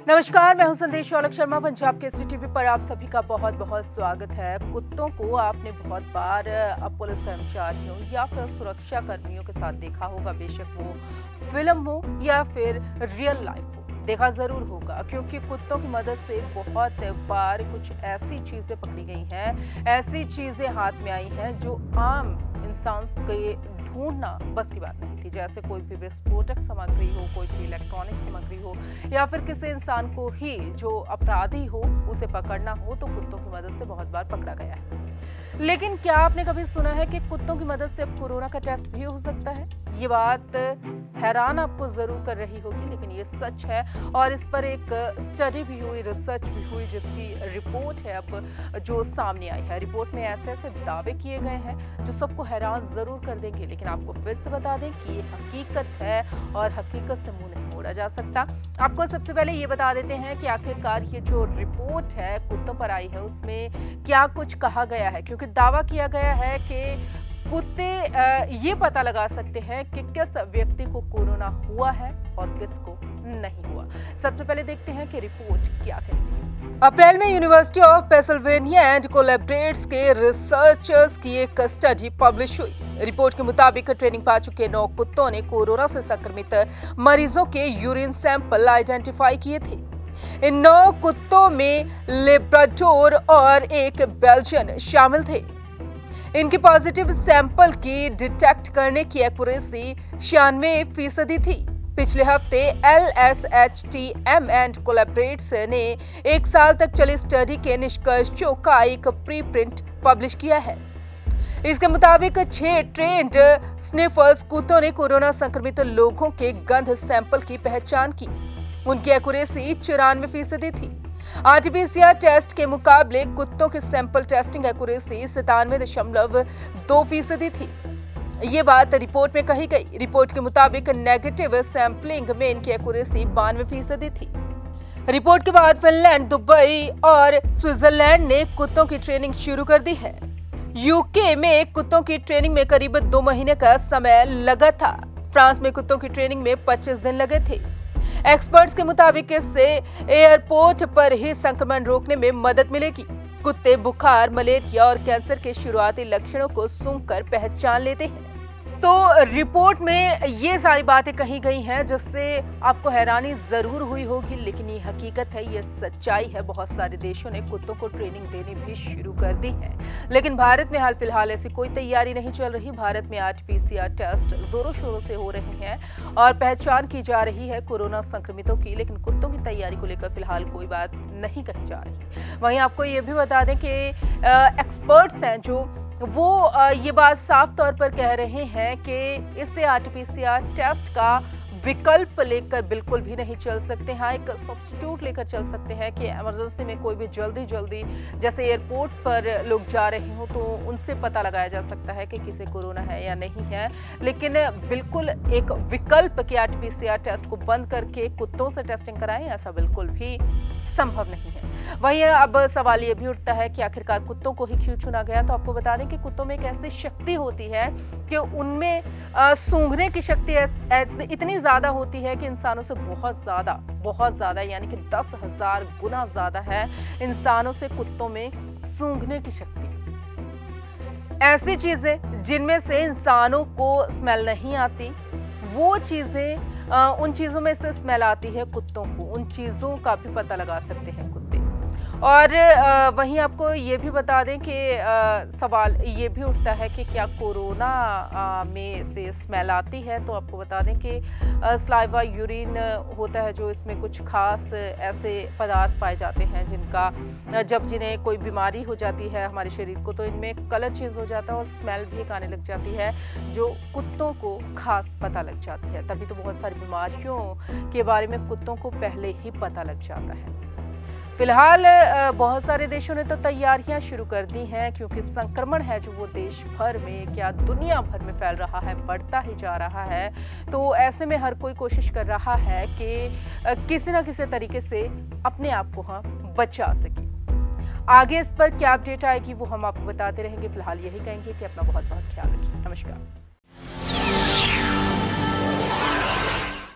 नमस्कार, मैं हूं संदेश औलख शर्मा। पंजाब केसरी टीवी पर आप सभी का बहुत बहुत स्वागत है। कुत्तों को आपने बहुत बार पुलिस कर्मचारियों या फिर सुरक्षा कर्मियों के साथ देखा होगा, बेशक वो फिल्म हो या फिर रियल लाइफ हो, देखा जरूर होगा, क्योंकि कुत्तों की मदद से बहुत बार कुछ ऐसी चीजें पकड़ी गई हैं, ऐसी चीजें हाथ में आई हैं जो आम इंसान के ढूंढना बस की बात नहीं थी। जैसे कोई भी विस्फोटक सामग्री हो, कोई भी इलेक्ट्रॉनिक सामग्री हो, या फिर किसी इंसान को ही जो अपराधी हो उसे पकड़ना हो, तो कुत्तों की मदद से बहुत बार पकड़ा गया है। लेकिन क्या आपने कभी सुना है कि कुत्तों की मदद से अब कोरोना का टेस्ट भी हो सकता है? ये बात हैरान आपको जरूर कर रही होगी, लेकिन ये सच है और इस पर एक स्टडी भी हुई, रिसर्च भी हुई, जिसकी रिपोर्ट है अब जो सामने आई है। रिपोर्ट में ऐसे ऐसे दावे किए गए हैं जो सबको हैरान जरूर कर देंगे, लेकिन आपको फिर से बता दें कि ये हकीकत है और हकीकत से मुंह नहीं मोड़ा जा सकता। आपको सबसे पहले ये बता देते हैं कि आखिरकार ये जो रिपोर्ट है कुत्तों पर आई है उसमें क्या कुछ कहा गया है, क्योंकि दावा किया गया है कि कुत्ते ये पता लगा सकते हैं कि किस व्यक्ति को कोरोना हुआ है और किसको नहीं हुआ। सबसे पहले देखते हैं कि रिपोर्ट क्या कहती है। अप्रैल में यूनिवर्सिटी ऑफ पेंसिल्वेनिया एंड कोलैबोरेट्स के रिसर्चर्स की एक स्टडी पब्लिश हुई। रिपोर्ट के मुताबिक ट्रेनिंग पा चुके 9 कुत्तों ने कोरोना से संक्रमित मरीजों के यूरिन सैंपल आइडेंटिफाई किए थे। इन 9 कुत्तों में लेब्राडोर और एक बेल्जियन शामिल थे। इनकी पॉजिटिव सैंपल की डिटेक्ट करने की एक्यूरेसी 96% थी। पिछले हफ्ते LSHTM एंड कोलैबोरेट्स ने 1 साल तक चली स्टडी के निष्कर्षों का एक प्री प्रिंट पब्लिश किया है। इसके मुताबिक 6 ट्रेंड स्निफर्स कुत्तों ने कोरोना संक्रमित लोगों के गंध सैंपल की पहचान की। उनकी एक्यूरेसी 94% थी। आरटीपीसीआर टेस्ट के मुकाबले कुत्तों की सैंपल टेस्टिंग एक्यूरेसी 97.2% थी। ये बात रिपोर्ट में कही गई। रिपोर्ट के मुताबिक नेगेटिव सैंपलिंग में इनकी एक्यूरेसी 92% थी। रिपोर्ट के बाद फिनलैंड, दुबई और स्विट्जरलैंड ने कुत्तों की ट्रेनिंग शुरू कर दी है। यूके में कुत्तों की ट्रेनिंग में करीब 2 महीने का समय लगा था। फ्रांस में कुत्तों की ट्रेनिंग में 25 दिन लगे थे। एक्सपर्ट्स के मुताबिक इससे एयरपोर्ट पर ही संक्रमण रोकने में मदद मिलेगी। कुत्ते बुखार, मलेरिया और कैंसर के शुरुआती लक्षणों को सूंघकर पहचान लेते हैं। तो रिपोर्ट में ये सारी बातें कही गई हैं जिससे आपको हैरानी जरूर हुई होगी, लेकिन ये हकीकत है, ये सच्चाई है। बहुत सारे देशों ने कुत्तों को ट्रेनिंग देनी भी शुरू कर दी है, लेकिन भारत में हाल फिलहाल ऐसी कोई तैयारी नहीं चल रही। भारत में आरटीपीसीआर टेस्ट जोरों शोरों से हो रहे हैं और पहचान की जा रही है कोरोना संक्रमितों की, लेकिन कुत्तों की तैयारी को लेकर फिलहाल कोई बात नहीं कही जा रही। वहीं आपको ये भी बता दें कि एक्सपर्ट्स हैं जो वो ये बात साफ तौर पर कह रहे हैं कि इससे आरटीपीसीआर टेस्ट का विकल्प लेकर बिल्कुल भी नहीं चल सकते। हाँ, एक सब्स्टिट्यूट लेकर चल सकते हैं कि इमरजेंसी में कोई भी जल्दी जैसे एयरपोर्ट पर लोग जा रहे हो तो उनसे पता लगाया जा सकता है कि किसे कोरोना है या नहीं है, लेकिन बिल्कुल एक विकल्प कि आरटीपीसीआर टेस्ट को बंद करके कुत्तों से टेस्टिंग कराएं, ऐसा बिल्कुल भी संभव नहीं है। वहीं अब सवाल ये भी उठता है कि आखिरकार कुत्तों को ही क्यों चुना गया। तो आपको बता दें कि कुत्तों में एक ऐसी शक्ति होती है कि उनमें सूंघने की शक्ति इतनी ज्यादा होती है कि इंसानों से बहुत ज्यादा यानी कि 10,000 गुना ज्यादा है इंसानों से कुत्तों में सूंघने की शक्ति। ऐसी चीजें जिनमें से इंसानों को स्मेल नहीं आती, वो चीजें उन चीजों में से स्मेल आती है कुत्तों को। उन चीजों का भी पता लगा सकते हैं कुत्ते। और वहीं आपको ये भी बता दें कि सवाल ये भी उठता है कि क्या कोरोना में से स्मेल आती है। तो आपको बता दें कि सलाइवा, यूरिन होता है जो, इसमें कुछ खास ऐसे पदार्थ पाए जाते हैं जिनका जिन्हें कोई बीमारी हो जाती है हमारे शरीर को, तो इनमें कलर चेंज हो जाता है और स्मेल भी आने लग जाती है जो कुत्तों को खास पता लग जाती है। तभी तो बहुत सारी बीमारियों के बारे में कुत्तों को पहले ही पता लग जाता है। फिलहाल बहुत सारे देशों ने तो तैयारियां शुरू कर दी हैं, क्योंकि संक्रमण है जो वो देश भर में, क्या दुनिया भर में फैल रहा है, बढ़ता ही जा रहा है। तो ऐसे में हर कोई कोशिश कर रहा है कि किसी न किसी तरीके से अपने आप को हम बचा सके। आगे इस पर क्या अपडेट आएगी वो हम आपको बताते रहेंगे। फिलहाल यही कहेंगे कि अपना बहुत बहुत ख्याल रखिए। नमस्कार।